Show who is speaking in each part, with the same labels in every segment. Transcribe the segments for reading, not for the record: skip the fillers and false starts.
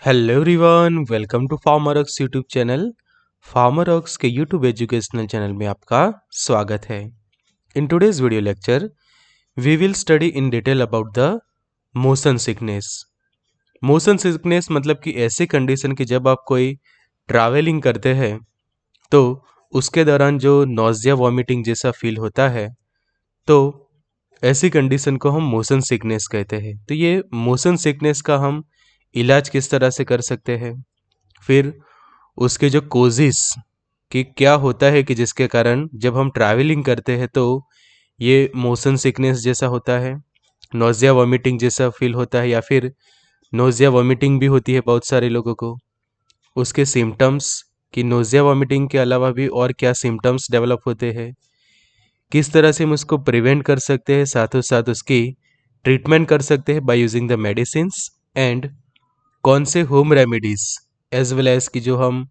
Speaker 1: Hello everyone, welcome to Pharmarox YouTube channel. Pharmarox के YouTube educational channel में आपका स्वागत है। In today's video lecture we will study in detail about the motion sickness. Motion sickness मतलब कि ऐसी condition कि जब आप कोई ट्रैवलिंग करते हैं तो उसके दौरान जो नॉजिया वॉमिटिंग जैसा फील होता है, तो ऐसी कंडीशन को हम मोशन सिकनेस कहते हैं। तो ये मोशन सिकनेस का हम इलाज किस तरह से कर सकते हैं, फिर उसके जो कोजिस कि क्या होता है कि जिसके कारण जब हम ट्रैवलिंग करते हैं तो ये मोशन सिकनेस जैसा होता है, नोज़िया वॉमिटिंग जैसा फील होता है, या फिर नोज़िया वॉमिटिंग भी होती है बहुत सारे लोगों को। उसके सिम्टम्स कि नोज़िया वॉमिटिंग के अलावा भी और क्या सिम्टम्स डेवलप होते हैं, किस तरह से हम उसको प्रिवेंट कर सकते हैं, साथों साथ उसकी ट्रीटमेंट कर सकते हैं by using the medicines, and कौन से home remedies as well as कि जो हम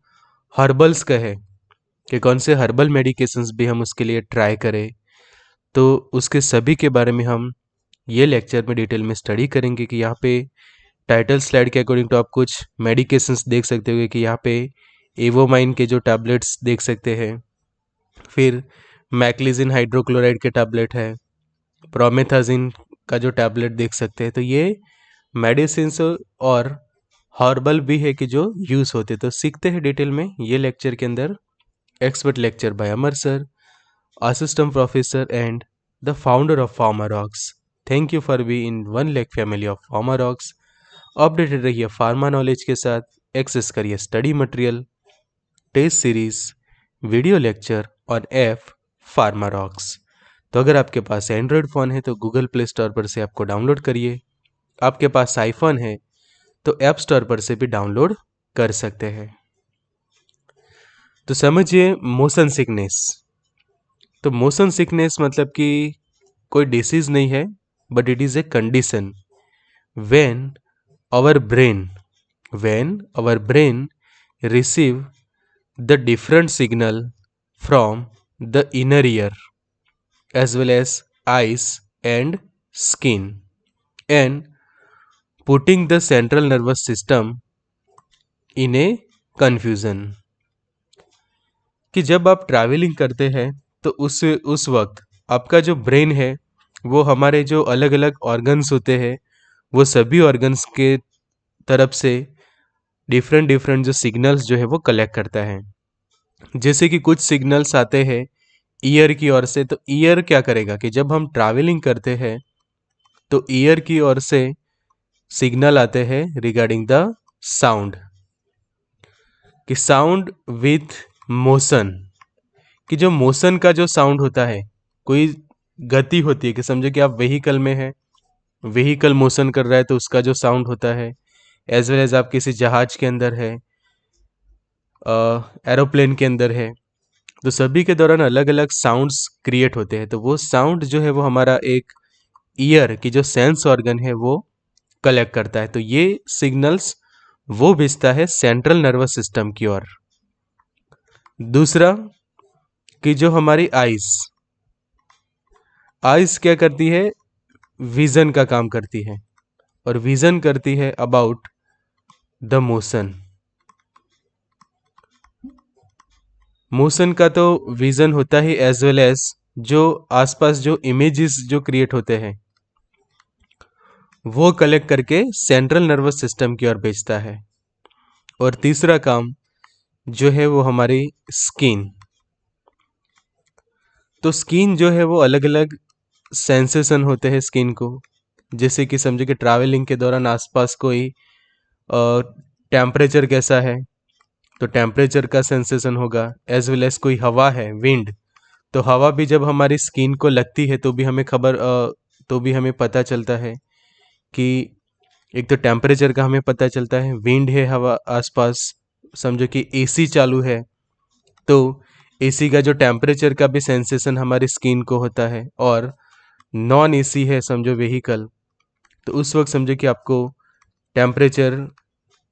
Speaker 1: हर्बल्स कहें कि कौन से हर्बल मेडिकेशंस भी हम उसके लिए ट्राई करें। तो उसके सभी के बारे में हम ये लेक्चर में डिटेल में स्टडी करेंगे कि यहाँ पे टाइटल स्लाइड के अकॉर्डिंग तो आप कुछ मेडिकेशंस देख सकते हो कि यहाँ पे एवोमाइन के जो टैबलेट्स देख सकते हैं, फिर मैक्लिजिन हाइड्रोक्लोराइड के टैबलेट है, प्रोमेथाजिन का जो टैबलेट देख सकते हैं। तो ये मेडिसिन्स और हर्बल भी है कि जो यूज़ होते। तो सीखते हैं डिटेल में ये लेक्चर के अंदर। Expert lecture by Amar sir, assistant professor and the founder of Pharmarox. Thank you for be in one lakh family of Pharmarox. Updated रहिए फार्मा नॉलेज के साथ, एक्सेस करिए study material, test series, video lecture on app Pharmarox. तो अगर आपके पास Android phone है तो Google play store पर से आपको डाउनलोड करिए, आपके पास आईफोन है तो ऐप स्टोर पर से भी डाउनलोड कर सकते हैं। तो समझिए मोशन सिकनेस। तो मोशन सिकनेस मतलब कि कोई डिसीज नहीं है, but it is a condition when our brain receive the different signal from the inner ear as well as eyes and skin and putting the central nervous system in a confusion. कि जब आप travelling करते हैं तो उस वक्त आपका जो ब्रेन है वो हमारे जो अलग अलग ऑर्गन्स होते हैं वो सभी ऑर्गन्स के तरफ से डिफरेंट डिफरेंट जो सिग्नल्स जो है वो कलेक्ट करता है। जैसे कि कुछ सिग्नल्स आते हैं ईयर की ओर से, तो ईयर क्या करेगा कि जब हम ट्रैवलिंग करते हैं तो ईयर की ओर से सिग्नल आते हैं रिगार्डिंग द साउंड, कि साउंड विथ मोशन, कि जो मोशन का जो साउंड होता है, कोई गति होती है कि समझो कि आप व्हीकल में हैं, व्हीकल मोशन कर रहा है तो उसका जो साउंड होता है, एज वेल एज आप किसी जहाज के अंदर है, एरोप्लेन के अंदर है, तो सभी के दौरान अलग अलग साउंड्स क्रिएट होते हैं। तो वो साउंड जो है वो हमारा एक ईयर की जो सेंस ऑर्गन है वो कलेक्ट करता है। तो ये सिग्नल्स वो भेजता है सेंट्रल नर्वस सिस्टम की ओर। दूसरा कि जो हमारी आइज क्या करती है, विजन का काम करती है, और विजन करती है अबाउट द मोशन का तो विजन होता ही, एज वेल एज जो आसपास जो इमेजेस जो क्रिएट होते हैं वो कलेक्ट करके सेंट्रल नर्वस सिस्टम की ओर भेजता है। और तीसरा काम जो है वो हमारी स्किन। तो स्किन जो है वो अलग अलग सेंसेशन होते हैं स्किन को। जैसे कि समझो कि ट्रैवलिंग के दौरान आसपास कोई टेम्परेचर कैसा है तो टेम्परेचर का सेंसेशन होगा, एज वेल एज कोई हवा है, विंड, तो हवा भी जब हमारी स्किन को लगती है तो भी हमें तो भी हमें पता चलता है कि एक तो टेम्परेचर का हमें पता चलता है, विंड है हवा आसपास, समझो कि एसी चालू है तो एसी का जो टेम्परेचर का भी सेंसेशन हमारी स्किन को होता है, और नॉन एसी है समझो व्हीकल, तो उस वक्त समझो कि आपको टेम्परेचर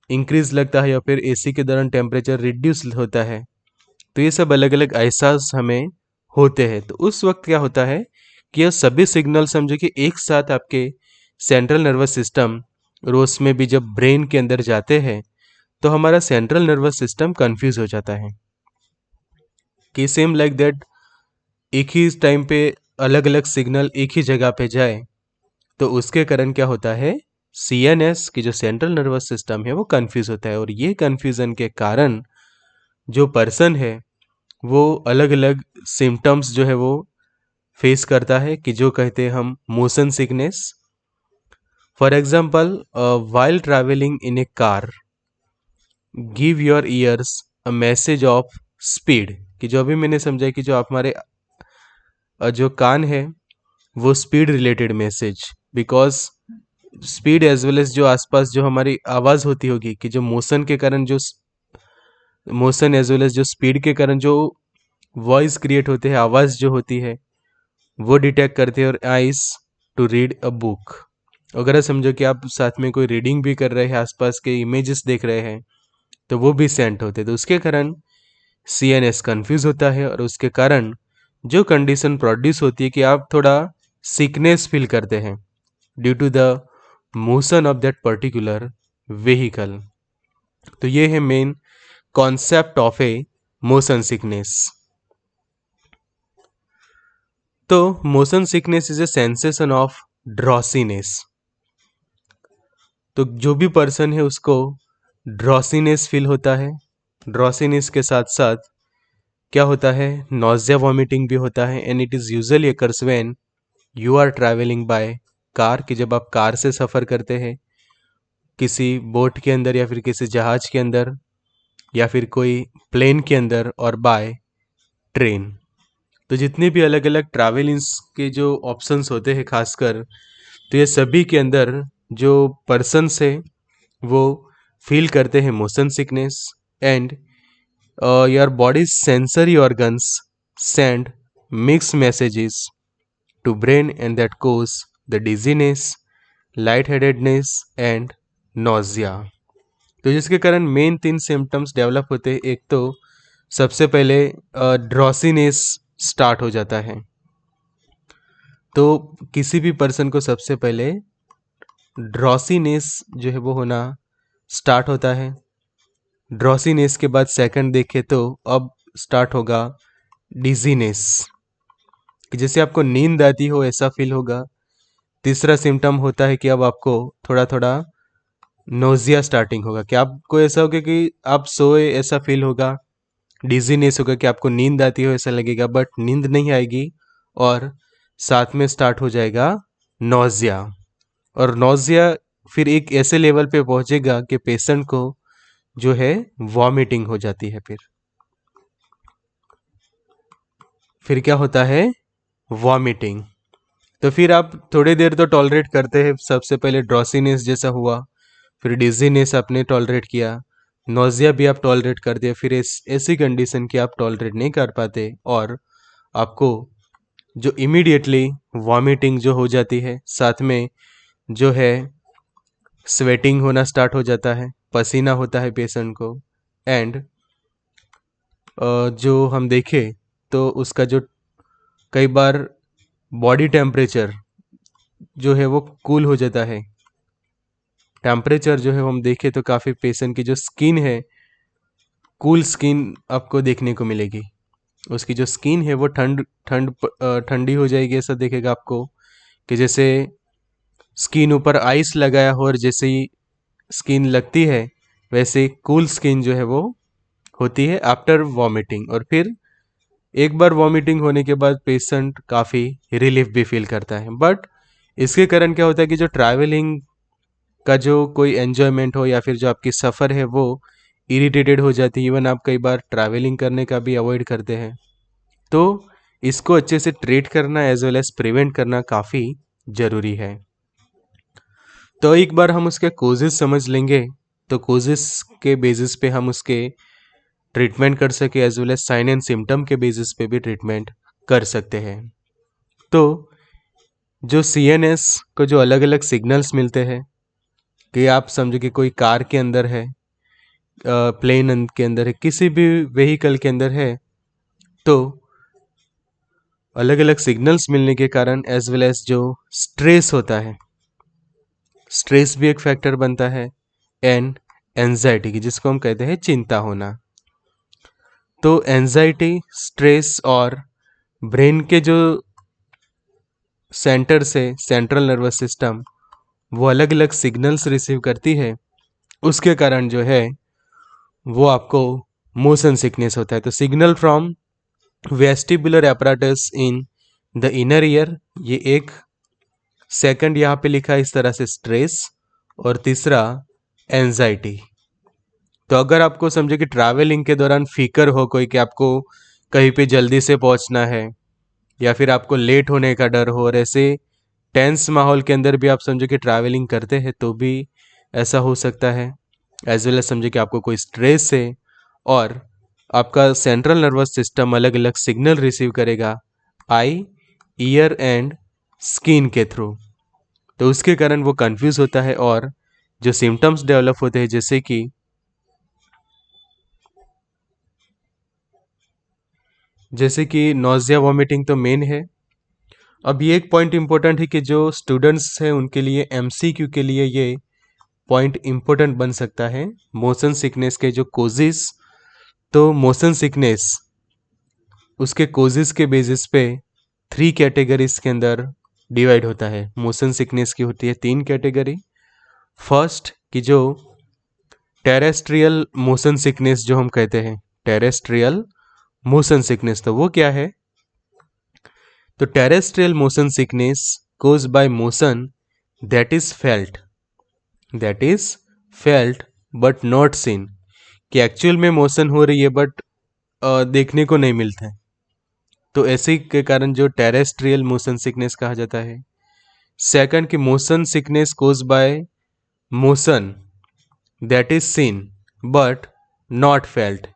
Speaker 1: इंक्रीज लगता है या फिर एसी के दौरान टेम्परेचर रिड्यूस होता है। तो ये सब अलग अलग एहसास हमें होते हैं। तो उस वक्त क्या होता है कि यह सभी सिग्नल समझो कि एक साथ आपके सेंट्रल नर्वस सिस्टम रोस में भी जब ब्रेन के अंदर जाते हैं तो हमारा सेंट्रल नर्वस सिस्टम कंफ्यूज हो जाता है कि सेम लाइक दैट एक ही टाइम पे अलग अलग सिग्नल एक ही जगह पे जाए, तो उसके कारण क्या होता है, सीएनएस की जो सेंट्रल नर्वस सिस्टम है वो कंफ्यूज होता है। और ये कंफ्यूजन के कारण जो पर्सन है वो अलग अलग सिम्टम्स जो है वो फेस करता है, कि जो कहते हैं हम motion sickness. For example, while travelling in A car, give your ears a message of speed, कि जो अभी मैंने समझा कि जो आप हमारे जो कान है वो speed related message, because speed as well as जो आसपास जो हमारी आवाज़ होती होगी, कि जो मोशन के कारण जो मोशन एज वेल एज जो स्पीड के कारण जो वॉइस क्रिएट होते हैं, आवाज़ जो होती है वो डिटेक्ट करते हैं, और eyes to read a book. अगर समझो कि आप साथ में कोई रीडिंग भी कर रहे हैं, आसपास के इमेजेस देख रहे हैं, तो वो भी सेंट होते हैं। तो उसके कारण सीएनएस कंफ्यूज होता है, और उसके कारण जो कंडीशन प्रोड्यूस होती है कि आप थोड़ा सिकनेस फील करते हैं due to the motion of that particular vehicle. तो ये है main concept of a motion sickness. तो motion sickness is a sensation of drowsiness. तो जो भी पर्सन है उसको ड्रॉसीनेस फील होता है। ड्रॉसीनेस के साथ साथ क्या होता है, नॉजिया वॉमिटिंग भी होता है। And it is usually occurs when you are travelling by car, कि जब आप कार से सफ़र करते हैं किसी बोट के अंदर या फिर किसी जहाज के अंदर या फिर कोई प्लेन के अंदर, और बाय ट्रेन। तो जितने भी अलग अलग ट्रैवलिंग्स के जो ऑप्शंस होते हैं खासकर, तो ये सभी के अंदर जो पर्सन्स है वो फील करते हैं motion sickness. And your body's sensory organs send mix messages to brain, and that cause the dizziness, light headedness and nausea. तो जिसके कारण मेन 3 सिम्टम्स डेवलप होते हैं। एक तो सबसे पहले ड्रॉसीनेस स्टार्ट हो जाता है। तो किसी भी पर्सन को सबसे पहले ड्रॉसीनेस जो है वो होना स्टार्ट होता है। ड्रॉसीनेस के बाद सेकंड देखें तो अब स्टार्ट होगा डिजीनेस, कि जैसे आपको नींद आती हो ऐसा फील होगा। तीसरा सिम्टम होता है कि अब आपको थोड़ा थोड़ा नोजिया स्टार्टिंग होगा, कि आपको ऐसा होगा कि आप सोए ऐसा फील होगा। डिजीनेस होगा कि आपको नींद आती हो ऐसा लगेगा, बट नींद नहीं आएगी। और साथ में स्टार्ट हो जाएगा नोजिया। और नोजिया फिर एक ऐसे लेवल पे पहुंचेगा कि पेशेंट को जो है वॉमिटिंग हो जाती है। फिर क्या होता है, वॉमिटिंग। तो फिर आप थोड़ी देर तो टॉलरेट करते हैं, सबसे पहले ड्रॉसीनेस जैसा हुआ, फिर डिजीनेस आपने टॉलरेट किया, नोजिया भी आप टॉलरेट कर दिया, फिर ऐसी कंडीशन की आप टॉलरेट नहीं कर पाते और आपको जो इमीडिएटली वॉमिटिंग जो हो जाती है, साथ में जो है स्वेटिंग होना स्टार्ट हो जाता है, पसीना होता है पेशेंट को। एंड जो हम देखें तो उसका जो कई बार बॉडी टेम्परेचर जो है वो कूल हो जाता है। टेम्परेचर जो है हम देखें तो काफ़ी पेशेंट की जो स्किन है, कूल स्किन आपको देखने को मिलेगी। उसकी जो स्किन है वो ठंडी हो जाएगी, ऐसा देखेगा आपको, कि जैसे स्किन ऊपर आइस लगाया हो और जैसे ही स्किन लगती है वैसे कूल स्किन जो है वो होती है आफ्टर वॉमिटिंग। और फिर एक बार वॉमिटिंग होने के बाद पेशेंट काफ़ी रिलीफ भी फील करता है। बट इसके कारण क्या होता है कि जो ट्रैवलिंग का जो कोई एन्जॉयमेंट हो या फिर जो आपकी सफ़र है वो इरिटेटेड हो जाती है। इवन आप कई बार ट्रैवलिंग करने का भी अवॉइड करते हैं। तो इसको अच्छे से ट्रीट करना एज वेल एज प्रिवेंट करना काफ़ी ज़रूरी है। तो एक बार हम उसके कोजेस समझ लेंगे तो कोजेस के बेसिस पे हम उसके ट्रीटमेंट कर सके, as well as sign and symptom के बेसिस पे भी ट्रीटमेंट कर सकते हैं। तो जो सीएनएस को जो अलग अलग सिग्नल्स मिलते हैं, कि आप समझो कि कोई कार के अंदर है, प्लेन के अंदर है, किसी भी व्हीकल के अंदर है, तो अलग अलग सिग्नल्स मिलने के कारण एज वेल एज जो स्ट्रेस होता है, स्ट्रेस भी एक फैक्टर बनता है। एंड एंजाइटी की, जिसको हम कहते हैं चिंता होना। तो एंजाइटी, स्ट्रेस और ब्रेन के जो सेंटर से सेंट्रल नर्वस सिस्टम वो अलग अलग सिग्नल्स रिसीव करती है, उसके कारण जो है वो आपको मोशन सिकनेस होता है। तो signal from vestibular apparatus in the inner ear, ये एक। सेकंड यहाँ पे लिखा है इस तरह से स्ट्रेस, और तीसरा एंजाइटी। तो अगर आपको समझे कि ट्रैवलिंग के दौरान फिकर हो कोई कि आपको कहीं पे जल्दी से पहुंचना है, या फिर आपको लेट होने का डर हो, और ऐसे टेंस माहौल के अंदर भी आप समझो कि ट्रैवलिंग करते हैं तो भी ऐसा हो सकता है। एज वेल एज समझे कि आपको कोई स्ट्रेस है और आपका सेंट्रल नर्वस सिस्टम अलग अलग सिग्नल रिसीव करेगा आई, ईयर एंड स्किन के थ्रू, तो उसके कारण वो कंफ्यूज होता है और जो सिम्टम्स डेवलप होते हैं जैसे कि नोजिया, वॉमिटिंग तो मेन है। अब ये एक पॉइंट इंपॉर्टेंट है कि जो स्टूडेंट्स हैं उनके लिए एमसीक्यू के लिए ये पॉइंट इंपॉर्टेंट बन सकता है। मोशन सिकनेस के जो कोजेस, तो मोशन सिकनेस उसके कोजेस के बेसिस पे 3 कैटेगरीज के अंदर डिवाइड होता है। मोशन सिकनेस की होती है 3 कैटेगरी। फर्स्ट की जो टेरेस्ट्रियल मोशन सिकनेस जो हम कहते हैं, टेरेस्ट्रियल मोशन सिकनेस, तो वो क्या है? तो terrestrial motion sickness cause by motion that is felt, that is felt but not seen, कि एक्चुअल में मोशन हो रही है बट देखने को नहीं मिलता है। तो ऐसे के कारण जो टेरेस्ट्रियल मोशन सिकनेस कहा जाता है। सेकंड की motion sickness cause by motion that is seen but not felt,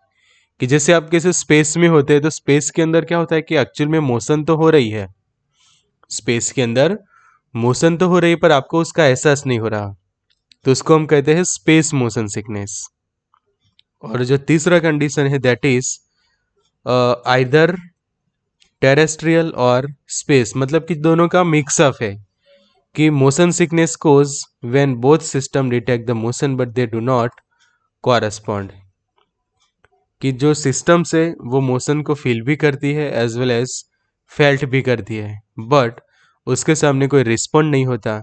Speaker 1: कि जैसे आप किसी स्पेस में होते हैं तो स्पेस के अंदर क्या होता है कि एक्चुअल में मोशन तो हो रही है, स्पेस के अंदर मोशन तो हो रही है पर आपको उसका एहसास नहीं हो रहा, तो उसको हम कहते हैं स्पेस मोशन सिकनेस। और जो तीसरा कंडीशन है दैट इज आइदर टेरेस्ट्रियल और स्पेस, मतलब कि दोनों का मिक्सअप है, कि motion sickness cause when both system detect the motion but they do not correspond, कि जो सिस्टम से वो मोशन को फील भी करती है एज वेल एज फेल्ट भी करती है, बट उसके सामने कोई रिस्पॉन्ड नहीं होता,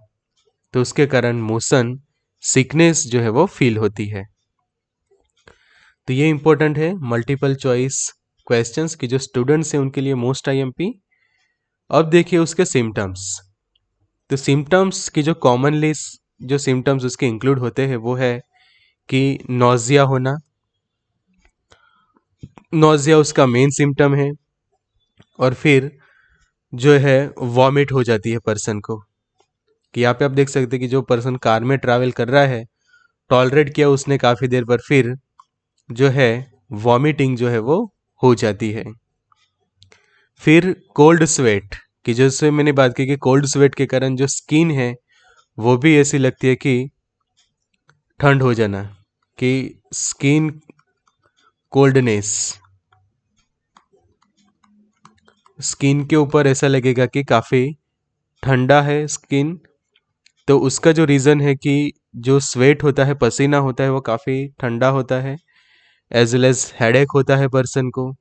Speaker 1: तो उसके कारण मोशन सिकनेस जो है वो फील होती है। तो ये इंपॉर्टेंट है मल्टीपल चॉइस क्वेश्चंस की जो स्टूडेंट्स हैं उनके लिए मोस्ट आईएमपी। अब देखिए उसके सिम्टम्स। तो सिम्टम्स की जो कॉमनली जो सिम्टम्स उसके इंक्लूड होते हैं वो है कि नोजिया होना, नोजिया उसका मेन सिम्टम है, और फिर जो है वॉमिट हो जाती है पर्सन को, कि यहाँ पे आप देख सकते हैं कि जो पर्सन कार में ट्रैवल कर रहा है, टॉलरेट किया उसने काफ़ी देर पर, फिर जो है वॉमिटिंग जो है वो हो जाती है। फिर कोल्ड स्वेट, कि जैसे मैंने बात की कि कोल्ड स्वेट के कारण जो स्किन है वो भी ऐसी लगती है कि ठंड हो जाना, कि स्किन कोल्डनेस, स्किन के ऊपर ऐसा लगेगा कि काफ़ी ठंडा है स्किन। तो उसका जो रीज़न है कि जो स्वेट होता है, पसीना होता है, वो काफ़ी ठंडा होता है, एज वेल एज हेडेक होता है पर्सन को।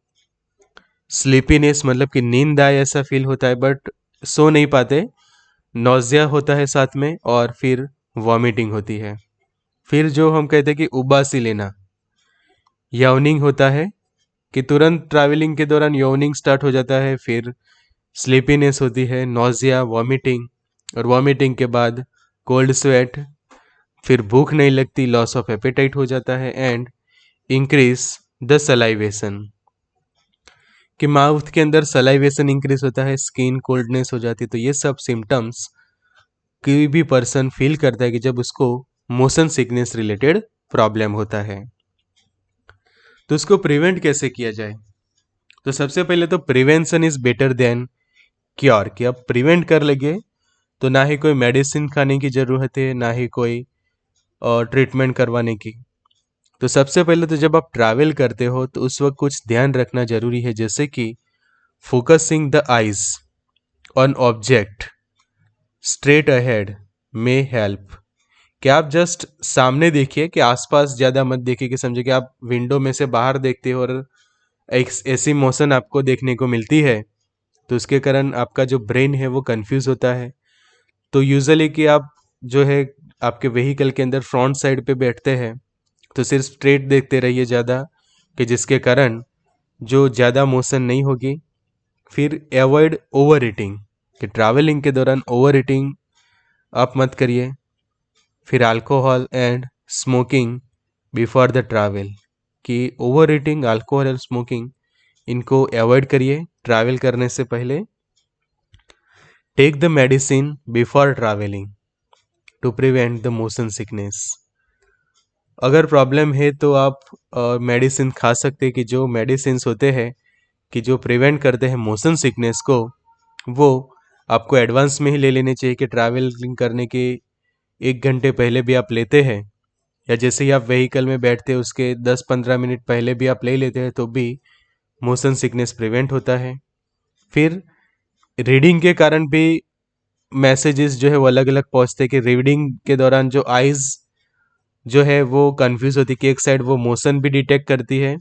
Speaker 1: स्लीपीनेस, मतलब कि नींद आए ऐसा फील होता है बट सो नहीं पाते। नोजिया होता है साथ में, और फिर वॉमिटिंग होती है। फिर जो हम कहते हैं कि उबासी लेना, यवनिंग होता है, कि तुरंत ट्रैवलिंग के दौरान यवनिंग स्टार्ट हो जाता है, फिर स्लीपीनेस होती है, नोजिया, वॉमिटिंग, और वॉमिटिंग के बाद कोल्ड स्वेट, फिर भूख नहीं लगती, लॉस ऑफ एपेटाइट हो जाता है, एंड इंक्रीज द सलाइवेशन, कि माउथ के अंदर सलाइवेशन इंक्रीज होता है, स्किन कोल्डनेस हो जाती है। तो ये सब सिम्टम्स कोई भी पर्सन फील करता है कि जब उसको मोशन सिकनेस रिलेटेड प्रॉब्लम होता है। तो उसको प्रिवेंट कैसे किया जाए? तो सबसे पहले तो prevention is better than cure, कि अब प्रिवेंट कर लगे तो ना ही कोई मेडिसिन खाने की ज़रूरत है, ना ही कोई ट्रीटमेंट करवाने की। तो सबसे पहले तो जब आप ट्रैवल करते हो तो उस वक्त कुछ ध्यान रखना जरूरी है, जैसे कि focusing the eyes on object straight ahead may help, कि आप जस्ट सामने देखिए, कि आसपास ज़्यादा मत देखिए, कि समझे कि आप विंडो में से बाहर देखते हो और एक ऐसी मोशन आपको देखने को मिलती है, तो उसके कारण आपका जो ब्रेन है वो कंफ्यूज होता है। तो यूजुअली कि आप जो है आपके व्हीकल के अंदर फ्रंट साइड पे बैठते हैं, तो सिर्फ स्ट्रेट देखते रहिए ज़्यादा, कि जिसके कारण जो ज़्यादा मोशन नहीं होगी। फिर अवॉइड ओवर ईटिंग, कि ट्रैवलिंग के दौरान ओवर ईटिंग आप मत करिए। फिर alcohol and smoking before the travel, कि ओवर ईटिंग, अल्कोहल और स्मोकिंग इनको अवॉइड करिए ट्रैवल करने से पहले। Take the medicine before travelling to prevent the motion sickness. अगर प्रॉब्लम है तो आप मेडिसिन खा सकते हैं, कि जो मेडिसिन्स होते हैं कि जो प्रिवेंट करते हैं मोशन सिकनेस को, वो आपको एडवांस में ही ले लेने चाहिए। कि ट्रैवलिंग करने के 1 घंटे पहले भी आप लेते हैं, या जैसे ही आप व्हीकल में बैठते हैं उसके 10-15 मिनट पहले भी आप ले लेते हैं, तो भी मोशन सिकनेस प्रिवेंट होता है। फिर रीडिंग के कारण भी मैसेजेस जो है वो अलग अलग पहुंचते हैं, कि रीडिंग के दौरान जो आइज़ जो है वो कंफ्यूज होती है, कि एक साइड वो मोशन भी डिटेक्ट करती है,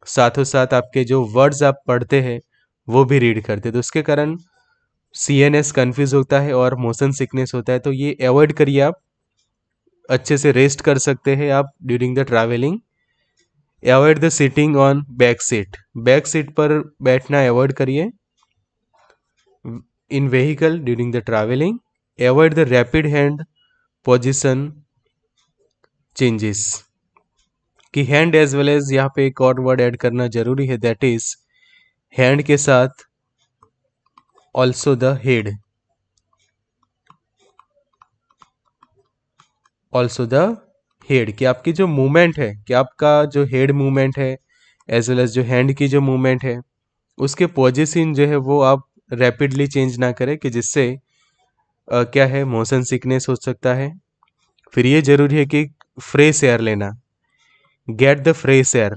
Speaker 1: साथों साथ आपके जो वर्ड्स आप पढ़ते हैं वो भी रीड करते हैं, तो उसके कारण सीएनएस कंफ्यूज होता है और मोशन सिकनेस होता है। तो ये अवॉइड करिए आप। अच्छे से रेस्ट कर सकते हैं आप during the travelling. Avoid the sitting on back seat, back seat पर बैठना अवॉइड करिए in vehicle during the travelling. Avoid the rapid hand position changes, कि हैंड एज वेल एज, यहाँ पे एक और वर्ड ऐड करना जरूरी है, दैट इज हैंड के साथ also the head, also the head, कि आपकी जो मूवमेंट है, कि आपका जो हेड मूवमेंट है एज वेल एज जो हैंड की जो मूवमेंट है, उसके पोजीशन जो है वो आप रैपिडली चेंज ना करें, कि जिससे क्या है मोशन सिकनेस हो सकता है। फिर ये जरूरी है कि फ्रेश एयर लेना, get the fresh air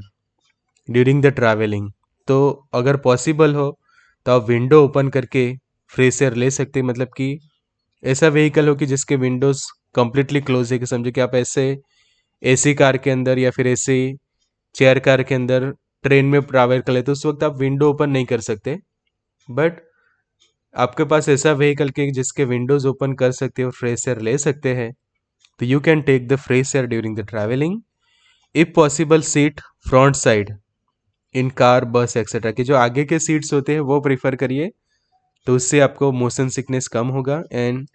Speaker 1: during the travelling. तो अगर पॉसिबल हो तो आप विंडो ओपन करके फ्रेश एयर ले सकते हैं, मतलब कि ऐसा व्हीकल हो कि जिसके विंडोज कंप्लीटली क्लोज है, कि समझे कि आप ऐसे एसी कार के अंदर या फिर एसी चेयर कार के अंदर ट्रेन में ट्रैवल कर लेते, तो उस वक्त आप विंडो ओपन नहीं कर सकते। बट आपके पास ऐसा व्हीकल के जिसके विंडोज ओपन कर सकते हो, फ्रेश एयर ले सकते हैं, तो you can take the fresh air during the travelling. If possible seat front side in car, bus etcetera, कि जो आगे के सीट्स होते हैं वो प्रीफर करिए, तो उससे आपको मोशन सिकनेस कम होगा। एंड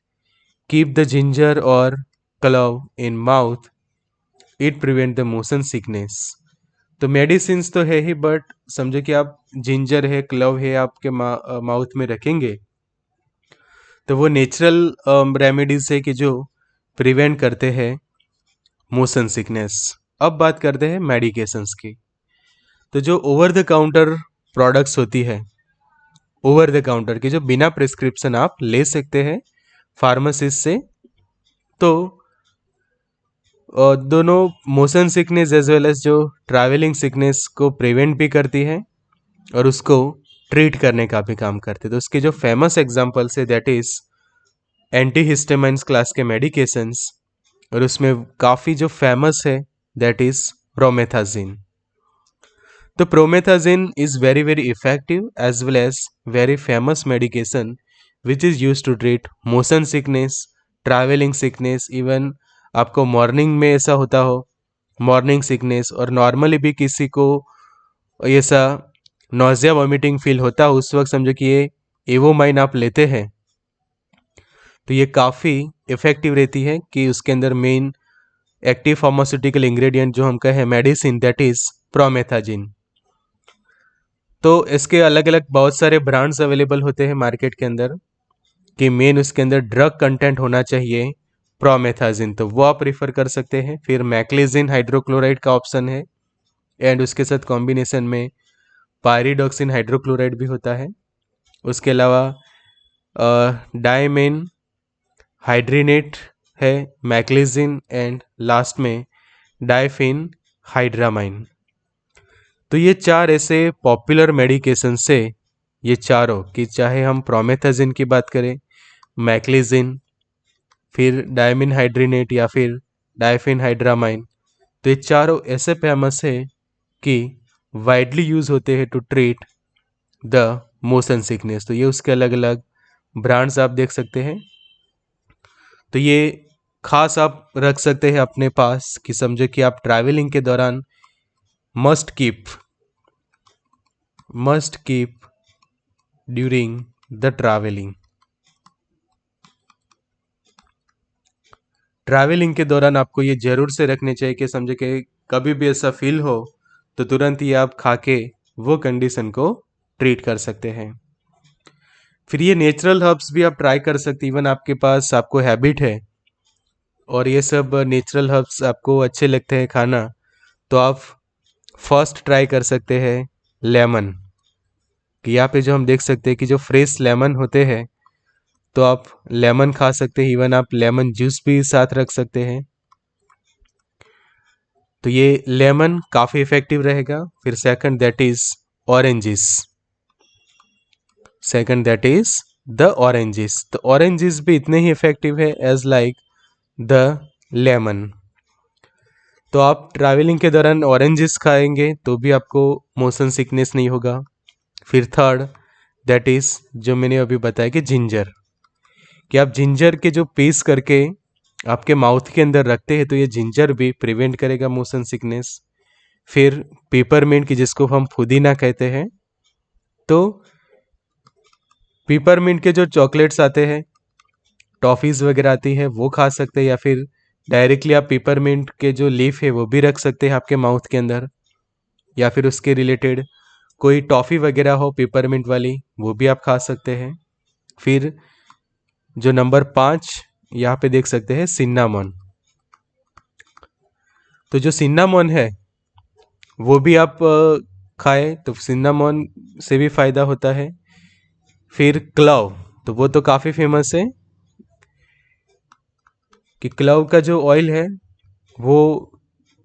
Speaker 1: कीप द जिंजर और club in mouth, it prevent the motion sickness. तो मेडिसिन तो है ही, बट समझे कि आप जिंजर है, क्लव है आपके माउथ में रखेंगे, तो वो नेचुरल रेमेडीज है कि जो प्रिवेंट करते हैं मोशन सिकनेस। अब बात करते हैं मेडिकेशंस की। तो जो ओवर द काउंटर प्रोडक्ट्स होती है, ओवर द काउंटर की जो बिना प्रिस्क्रिप्शन आप ले सकते हैं फार्मासिस्ट से, तो दोनों motion sickness as well as जो ट्रैवलिंग सिकनेस को प्रिवेंट भी करती है और उसको ट्रीट करने का भी काम करते हैं। तो उसके जो फेमस एग्जांपल्स है, दैट इज एंटीहिस्टामाइन्स क्लास के मेडिकेशंस, और उसमें काफ़ी जो फेमस है दैट इज प्रोमेथाजिन। तो promethazine is very very effective as well as very famous medication which is use to treat motion sickness, travelling sickness. Even आपको morning में ऐसा होता हो, मॉर्निंग सिकनेस, और नॉर्मली भी किसी को ऐसा नोजिया वॉमिटिंग फील होता हो, उस वक्त समझो कि ये एवोमाइन आप लेते हैं, तो ये काफ़ी इफेक्टिव रहती है, कि उसके अंदर मेन एक्टिव फार्मास्यूटिकल इंग्रेडिएंट जो हम कहें मेडिसिन, दैट इज प्रोमेथाजिन। तो इसके अलग अलग बहुत सारे ब्रांड्स अवेलेबल होते हैं मार्केट के अंदर, कि मेन उसके अंदर ड्रग कंटेंट होना चाहिए प्रोमेथाजिन, तो वो आप प्रीफर कर सकते हैं। फिर मैक्लेजिन हाइड्रोक्लोराइड का ऑप्शन है, एंड उसके साथ कॉम्बिनेशन में पायरिडॉक्सिन हाइड्रोक्लोराइड भी होता है। उसके अलावा डायमेन हाइड्रीनेट है, मैक्लेजिन, एंड लास्ट में डायफिन हाइड्रामाइन। तो ये चार ऐसे पॉपुलर मेडिकेशन से, ये चारों, कि चाहे हम प्रोमेथाजिन की बात करें, मैक्लेजिन, फिर डायमिन हाइड्रेनेट या फिर डायफिन हाइड्रामाइन। तो ये चारों ऐसे फेमस है कि वाइडली यूज होते हैं to treat the motion sickness. तो ये उसके अलग अलग ब्रांड्स आप देख सकते हैं। तो ये खास आप रख सकते हैं अपने पास कि समझो कि आप ट्रैवलिंग के दौरान must keep during the travelling के दौरान आपको ये जरूर से रखने चाहिए कि समझे कि कभी भी ऐसा फील हो तो तुरंत ही आप खा के वो कंडीशन को ट्रीट कर सकते हैं। फिर ये नेचुरल हर्ब्स भी आप ट्राई कर सकते हैं। इवन आपके पास आपको हैबिट है और ये सब नेचुरल हर्ब्स आपको अच्छे लगते हैं खाना, तो आप फर्स्ट ट्राई कर सकते हैं लेमन। कि यहाँ पे जो हम देख सकते हैं कि जो फ्रेश लेमन होते हैं, तो आप लेमन खा सकते हैं। इवन आप लेमन जूस भी साथ रख सकते हैं। तो ये लेमन काफ़ी इफेक्टिव रहेगा। फिर second that is oranges. The oranges. तो ऑरेंजेस भी इतने ही इफेक्टिव है एज लाइक द लेमन। तो आप ट्रैवलिंग के दौरान ऑरेंजेस खाएंगे तो भी आपको मोशन सिकनेस नहीं होगा। फिर थर्ड दैट इज जो मैंने अभी बताया कि जिंजर। कि आप जिंजर के जो पीस करके आपके माउथ के अंदर रखते हैं तो ये जिंजर भी प्रिवेंट करेगा मोशन सिकनेस। फिर पेपरमिंट की जिसको हम पुदीना कहते हैं, तो पेपरमिंट के जो चॉकलेट्स आते हैं, टॉफीज वगैरह आती है, वो खा सकते हैं। या फिर डायरेक्टली आप पेपरमिंट के जो लीफ है वो भी रख सकते हैं आपके माउथ के अंदर। या फिर उसके रिलेटेड कोई टॉफ़ी वगैरह हो पेपरमिंट वाली, वो भी आप खा सकते हैं। फिर जो नंबर 5 यहाँ पे देख सकते हैं सिन्नामॉन। तो जो सिन्नामॉन है वो भी आप खाएं तो सिन्नामॉन से भी फायदा होता है। फिर क्लव, तो वो तो काफ़ी फेमस है कि क्लव का जो ऑयल है वो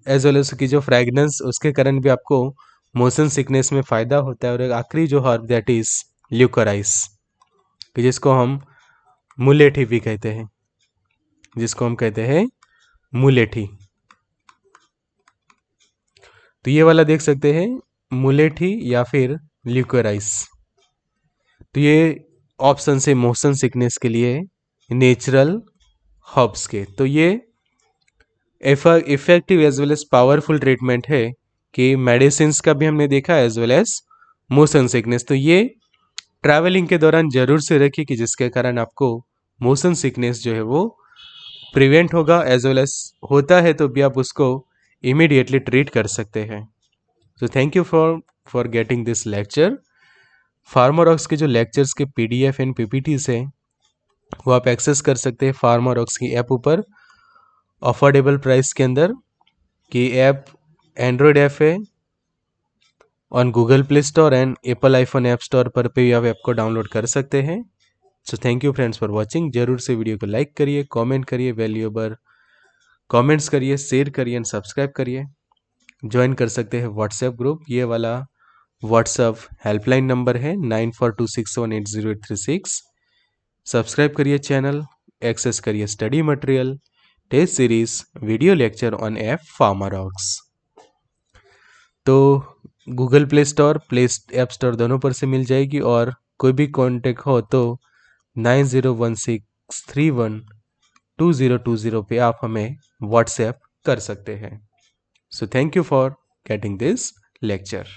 Speaker 1: एज वेल एज की जो फ्रेगनेंस उसके कारण भी आपको मोशन सिकनेस में फ़ायदा होता है। और एक आखिरी जो हर्ब दैट इज ल्यूकोराइस, कि जिसको हम मुलेठी भी कहते हैं, मुलेठी। तो ये वाला देख सकते हैं मुलेठी या फिर ल्यूकोराइस। तो ये ऑप्शन है मोशन सिकनेस के लिए नेचुरल हर्ब्स के। तो ये effective as well as powerful treatment है कि मेडिसिन का भी हमने देखा as well as motion sickness. तो ये ट्रैवलिंग के दौरान जरूर से रखिए कि जिसके कारण आपको मोशन सिकनेस जो है वो प्रिवेंट होगा। एज वेल एज होता है तो भी आप उसको इमीडिएटली ट्रीट कर सकते हैं। So thank you for getting this lecture. Pharmarocks के जो लेक्चर्स के PDF एंड PPTs है वो आप एक्सेस कर सकते हैं फार्मारॉक्स की ऐप ऊपर अफोर्डेबल प्राइस के अंदर। कि ऐप एंड्रॉयड ऐप है on Google play store and Apple iPhone app store पर भी आप ऐप को डाउनलोड कर सकते हैं। So thank you friends for watching. जरूर से वीडियो को लाइक करिए, कमेंट करिए, वैल्यूएबल कमेंट्स करिए, शेयर करिए एंड सब्सक्राइब करिए। ज्वाइन कर सकते हैं व्हाट्सएप ग्रुप। ये वाला व्हाट्सएप हेल्पलाइन नंबर है 9426780836। सब्सक्राइब करिए चैनल, एक्सेस करिए study material, test series, video lecture on app Pharmarox. तो Google play store, app store दोनों पर से मिल जाएगी। और कोई भी कॉन्टेक्ट हो तो 9016312020 पे आप हमें व्हाट्सएप कर सकते हैं। So thank you for getting this lecture.